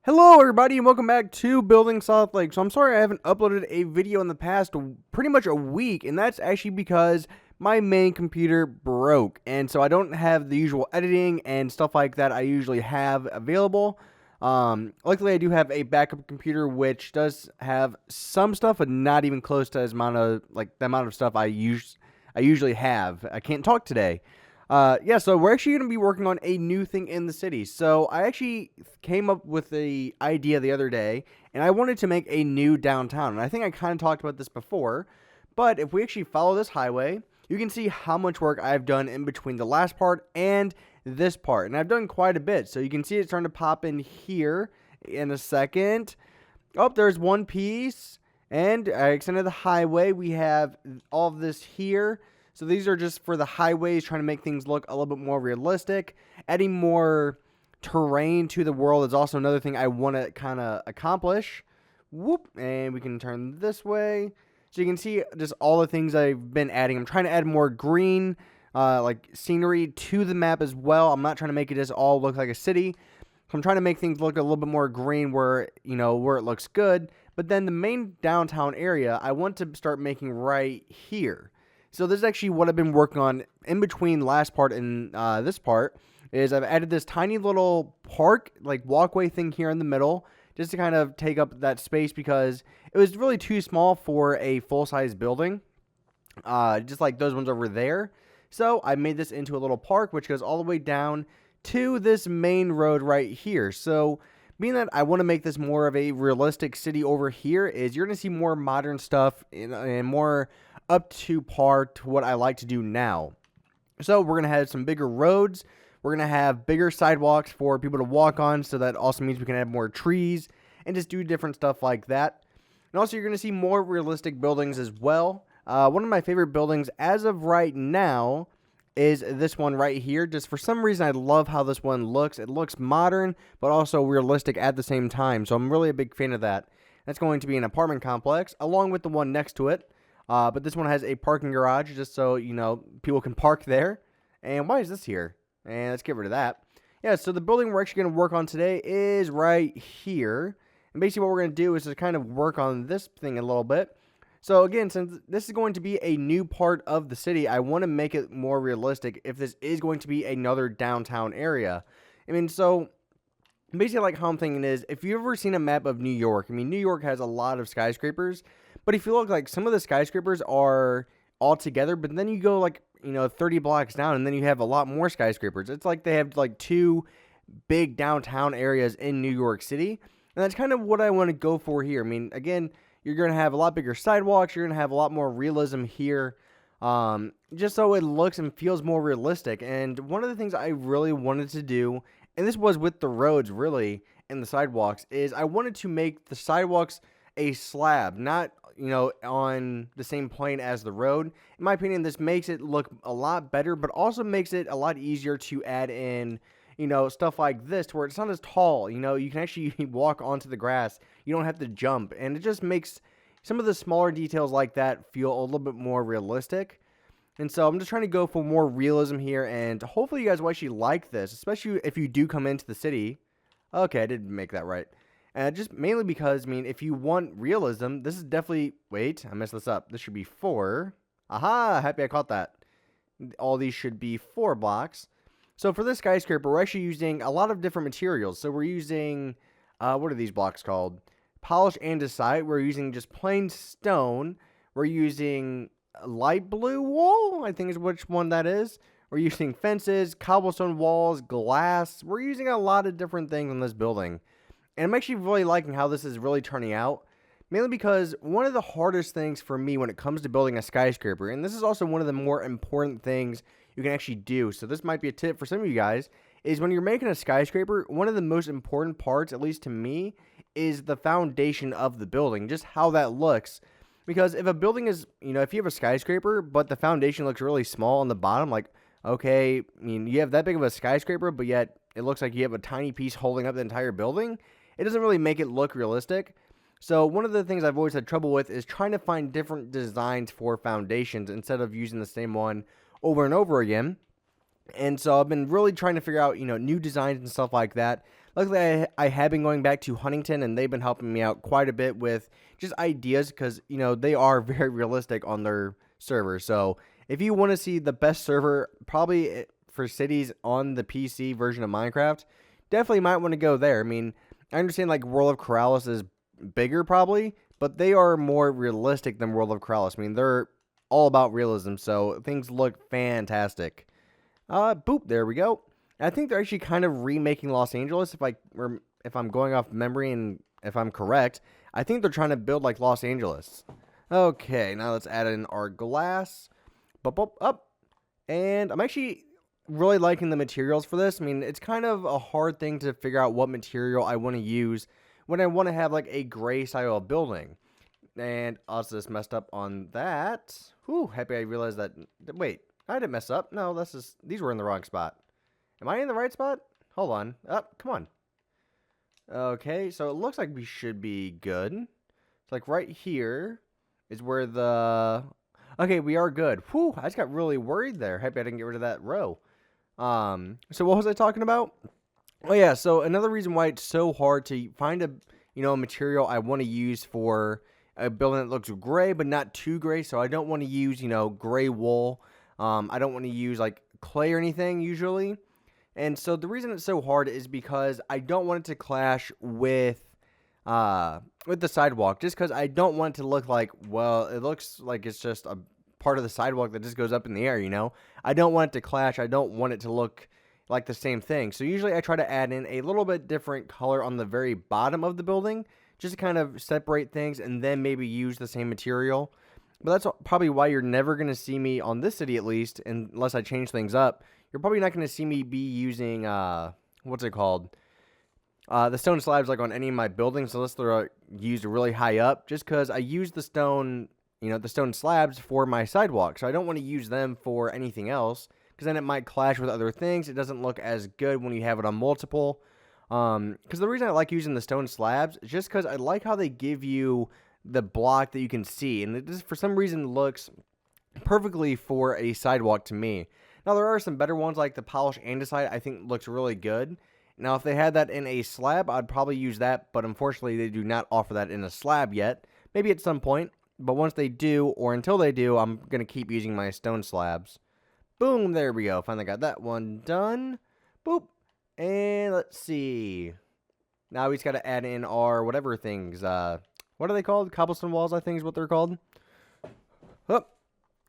Hello everybody and welcome back to Building SouthLake. So I'm sorry I haven't uploaded a video in the past pretty much a week, and that's actually because my main computer broke, and so I don't have the usual editing and stuff like that I usually have available. Luckily I do have a backup computer which does have some stuff, but not even close to as amount of the amount of stuff I usually have. I can't talk today. Yeah, so we're actually going to be working on a new thing in the city. So I actually came up with the idea the other day, and I wanted to make a new downtown. And I think I kind of talked about this before, but if we actually follow this highway, you can see how much work I've done in between the last part and this part. And I've done quite a bit. So you can see it's starting to pop in here in a second. Oh, there's one piece. And I extended the highway. We have all of this here. So these are just for the highways, trying to make things look a little bit more realistic. Adding more terrain to the world is also another thing I want to kind of accomplish. Whoop, and we can turn this way. So you can see just all the things I've been adding. I'm trying to add more green, scenery to the map as well. I'm not trying to make it just all look like a city. So I'm trying to make things look a little bit more green where it looks good. But then the main downtown area, I want to start making right here. So this is actually what I've been working on in between last part and this part, is I've added this tiny little park, walkway thing here in the middle, just to kind of take up that space because it was really too small for a full-size building, just like those ones over there. So I made this into a little park, which goes all the way down to this main road right here. So being that I want to make this more of a realistic city over here, is you're going to see more modern stuff and more up to par to what I like to do now. So we're going to have some bigger roads. We're going to have bigger sidewalks for people to walk on. So that also means we can add more trees and just do different stuff like that. And also you're going to see more realistic buildings as well. One of my favorite buildings as of right now is this one right here. Just for some reason, I love how this one looks. It looks modern, but also realistic at the same time. So I'm really a big fan of that. That's going to be an apartment complex along with the one next to it. But this one has a parking garage just so, people can park there. And why is this here? And let's get rid of that. Yeah, so the building we're actually going to work on today is right here. And basically what we're going to do is to kind of work on this thing a little bit. So again, since this is going to be a new part of the city, I want to make it more realistic if this is going to be another downtown area. So basically how I'm thinking is, if you've ever seen a map of New York, New York has a lot of skyscrapers. But if you look, some of the skyscrapers are all together, but then you go 30 blocks down and then you have a lot more skyscrapers. It's like they have two big downtown areas in New York City. And that's kind of what I want to go for here. Again, you're going to have a lot bigger sidewalks. You're going to have a lot more realism here. Just so it looks and feels more realistic. And one of the things I really wanted to do, and this was with the roads really and the sidewalks, is I wanted to make the sidewalks a slab, not on the same plane as the road. In my opinion, this makes it look a lot better, but also makes it a lot easier to add in, stuff like this to where it's not as tall. You can actually walk onto the grass. You don't have to jump, and it just makes some of the smaller details like that feel a little bit more realistic. And so I'm just trying to go for more realism here, and hopefully you guys will actually like this, especially if you do come into the city. Okay, I didn't make that right. Just mainly because, if you want realism, this is definitely... Wait, I messed this up. This should be 4. Aha! Happy I caught that. All these should be 4 blocks. So for this skyscraper, we're actually using a lot of different materials. So we're using... what are these blocks called? Polished andesite. We're using just plain stone. We're using light blue wool, I think is which one that is. We're using fences, cobblestone walls, glass. We're using a lot of different things in this building. And I'm actually really liking how this is really turning out, mainly because one of the hardest things for me when it comes to building a skyscraper, and this is also one of the more important things you can actually do, so this might be a tip for some of you guys, is when you're making a skyscraper, one of the most important parts, at least to me, is the foundation of the building, just how that looks. Because if a building is, if you have a skyscraper, but the foundation looks really small on the bottom, okay, you have that big of a skyscraper, but yet it looks like you have a tiny piece holding up the entire building, it doesn't really make it look realistic. So one of the things I've always had trouble with is trying to find different designs for foundations instead of using the same one over and over again. And so I've been really trying to figure out, new designs and stuff like that. Luckily, I have been going back to Huntington, and they've been helping me out quite a bit with just ideas because, they are very realistic on their server. So if you want to see the best server, probably for cities on the PC version of Minecraft, definitely might want to go there. I mean, I understand like World of Corrales is bigger probably, but they are more realistic than World of Corrales. I mean, they're all about realism, so things look fantastic. Boop, there we go. I think they're actually kind of remaking Los Angeles, if I'm going off memory and if I'm correct. I think they're trying to build like Los Angeles. Okay, now let's add in our glass. Up. And I'm actually really liking the materials for this. I mean, it's kind of a hard thing to figure out what material I want to use when I want to have like a gray style of building. And I also just messed up on that. Whew, happy I realized that. Wait, I didn't mess up. No, these were in the wrong spot. Am I in the right spot? Hold on. Up, come on. Okay, so it looks like we should be good. It's like right here is where the... Okay, we are good. Whew, I just got really worried there. Happy I didn't get rid of that row. So what was I talking about? Oh yeah, so another reason why it's so hard to find a material I want to use for a building that looks gray but not too gray. So I don't want to use, gray wool. I don't want to use like clay or anything usually. And so the reason it's so hard is because I don't want it to clash with the sidewalk, just because I don't want it to look like, well, it looks like it's just a part of the sidewalk that just goes up in the air, I don't want it to clash. I don't want it to look like the same thing. So usually I try to add in a little bit different color on the very bottom of the building, just to kind of separate things, and then maybe use the same material. But that's probably why you're never going to see me on this city, at least, unless I change things up. You're probably not going to see me be using, what's it called? The stone slabs like on any of my buildings, unless they're used really high up, just because I use the stone, the stone slabs for my sidewalk. So I don't want to use them for anything else, because then it might clash with other things. It doesn't look as good when you have it on multiple. Because the reason I like using the stone slabs is just because I like how they give you the block that you can see. And it just, for some reason, looks perfectly for a sidewalk to me. Now, there are some better ones like the polished andesite I think looks really good. Now, if they had that in a slab, I'd probably use that, but unfortunately, they do not offer that in a slab yet. Maybe at some point, but once they do, or until they do, I'm going to keep using my stone slabs. Boom, there we go. Finally got that one done. Boop. And let's see. Now we just got to add in our whatever things. What are they called? Cobblestone walls, I think is what they're called. Oh,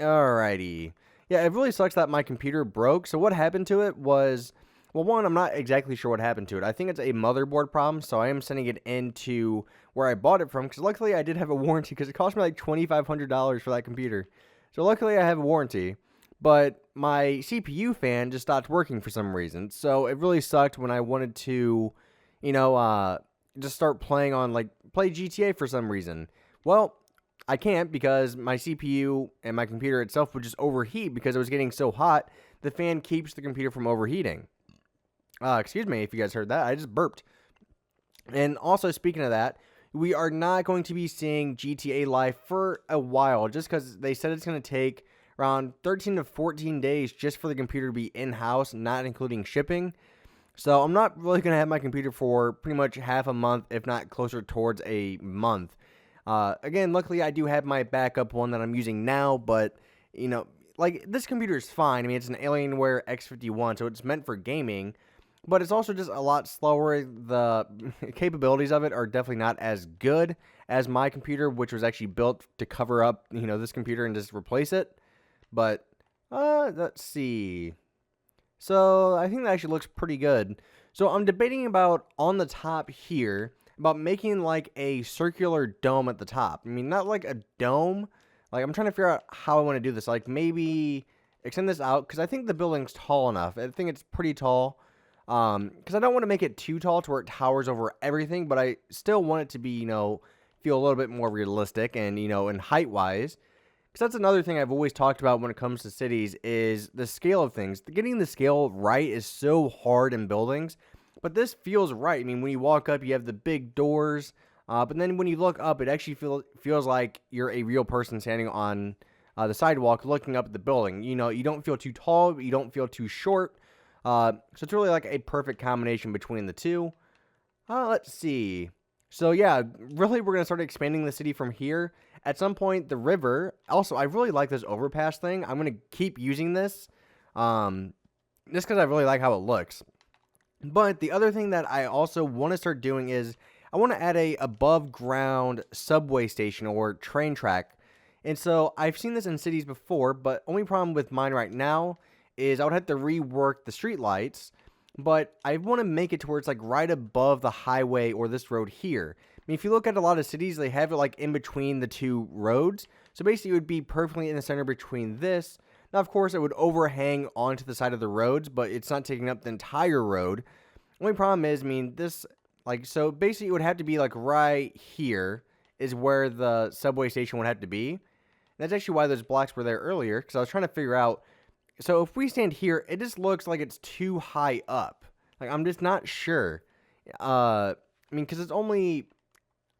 alrighty. Yeah, it really sucks that my computer broke. So what happened to it was, well, one, I'm not exactly sure what happened to it. I think it's a motherboard problem, so I am sending it into where I bought it from, because luckily I did have a warranty, because it cost me like $2,500 for that computer. So luckily I have a warranty, but my CPU fan just stopped working for some reason. So it really sucked when I wanted to, just start playing on, play GTA for some reason. Well, I can't, because my CPU and my computer itself would just overheat because it was getting so hot. The fan keeps the computer from overheating. Excuse me if you guys heard that. I just burped. And also, speaking of that, we are not going to be seeing GTA Live for a while, just because they said it's going to take around 13 to 14 days just for the computer to be in-house, not including shipping. So I'm not really going to have my computer for pretty much half a month, if not closer towards a month. Again, luckily I do have my backup one that I'm using now, but, this computer is fine. I mean, it's an Alienware X51, so it's meant for gaming, but it's also just a lot slower. The capabilities of it are definitely not as good as my computer, which was actually built to cover up, this computer and just replace it. But, let's see. So, I think that actually looks pretty good. So, I'm debating about, on the top here, about making like a circular dome at the top. I mean, not like a dome. Like, I'm trying to figure out how I want to do this. Like, maybe extend this out, because I think the building's tall enough. I think it's pretty tall. Because I don't want to make it too tall to where it towers over everything, but I still want it to be, feel a little bit more realistic and, in height-wise. Because that's another thing I've always talked about when it comes to cities is the scale of things. Getting the scale right is so hard in buildings. But this feels right. I mean, when you walk up, you have the big doors. But then when you look up, it actually feels like you're a real person standing on the sidewalk looking up at the building. You don't feel too tall. You don't feel too short. So it's really like a perfect combination between the two. Let's see. So yeah, really we're going to start expanding the city from here. At some point, the river. Also, I really like this overpass thing. I'm going to keep using this. Just because I really like how it looks. But the other thing that I also want to start doing is I want to add a above ground subway station or train track. And so I've seen this in cities before, but only problem with mine right now is I would have to rework the street lights. But I want to make it to where it's like right above the highway or this road here. I mean, if you look at a lot of cities, they have it like in between the two roads. So basically, it would be perfectly in the center between this. Now, of course, it would overhang onto the side of the roads, but it's not taking up the entire road. Only problem is, I mean, this, like, so basically it would have to be like right here is where the subway station would have to be. And that's actually why those blocks were there earlier, because I was trying to figure out. So if we stand here, it just looks like it's too high up. Like, I'm just not sure. I mean, because it's only,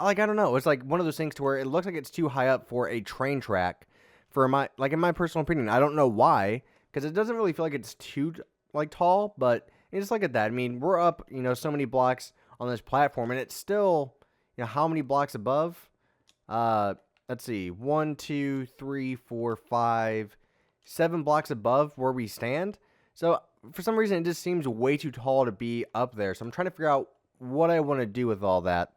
like, I don't know. It's like one of those things to where it looks like it's too high up for a train track. For my, like, in my personal opinion, I don't know why, because it doesn't really feel like it's too, like, tall, but just look at that. I mean, we're up, so many blocks on this platform, and it's still, how many blocks above? Let's see, 1, 2, 3, 4, 5, 7 blocks above where we stand. So, for some reason, it just seems way too tall to be up there, so I'm trying to figure out what I want to do with all that.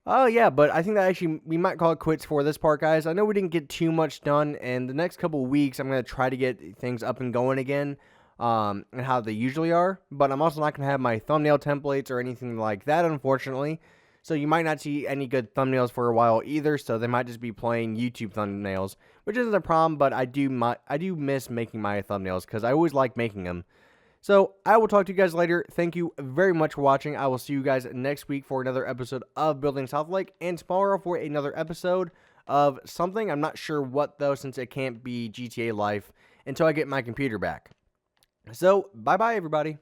Oh, yeah, but I think that actually we might call it quits for this part, guys. I know we didn't get too much done, and the next couple of weeks, I'm going to try to get things up and going again, and how they usually are. But I'm also not going to have my thumbnail templates or anything like that, unfortunately. So you might not see any good thumbnails for a while either, so they might just be plain YouTube thumbnails, which isn't a problem, but I do miss making my thumbnails, because I always like making them. So, I will talk to you guys later. Thank you very much for watching. I will see you guys next week for another episode of Building SouthLake, and tomorrow for another episode of something. I'm not sure what, though, since it can't be GTA Life until I get my computer back. So, bye-bye, everybody.